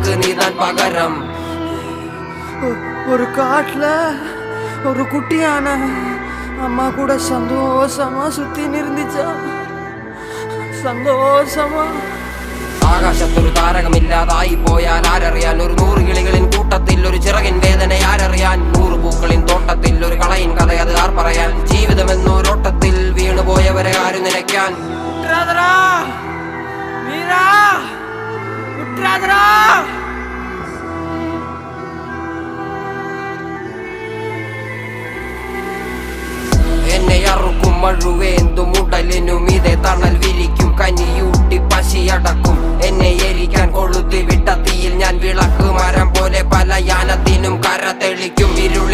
எனக்கு நீதான் பகரம். ஒரு காட்டுல ஒரு குட்டியான அம்மா கூட சந்தோஷமா சுத்தி நிறுந்துச்சா, സന്തോഷമാ. ആകാശത്തൊരു താരകമില്ലാതായി പോയാൽ ആരറിയാൻ? ഒരു 100 കിളികളിൻ കൂട്ടത്തിൽ ഒരു ചിറകിൻ വേദന ആരറിയാൻ? 100 പൂക്കളിൻ തോട്ടത്തിൽ ഒരു കളയിൻ കഥ അത് ആർ പറയാൻ? ജീവിതമെന്നൊരോട്ടത്തിൽ വീണുപോയവരെ ആര് നിലയ്ക്കാൻ? എന്നെ അറുക്കും മഴുവേന്തും ഉടലിനും ഇതേ തണൽ വിരിക്കും, കനിയൂട്ടി പശിയടക്കും. എന്നെ എരിക്കാൻ കൊളുത്തി വിട്ട തീയിൽ ഞാൻ വിളക്ക് മരം പോലെ പല യാനത്തിനും കര തെളിക്കും. ഇരുൾ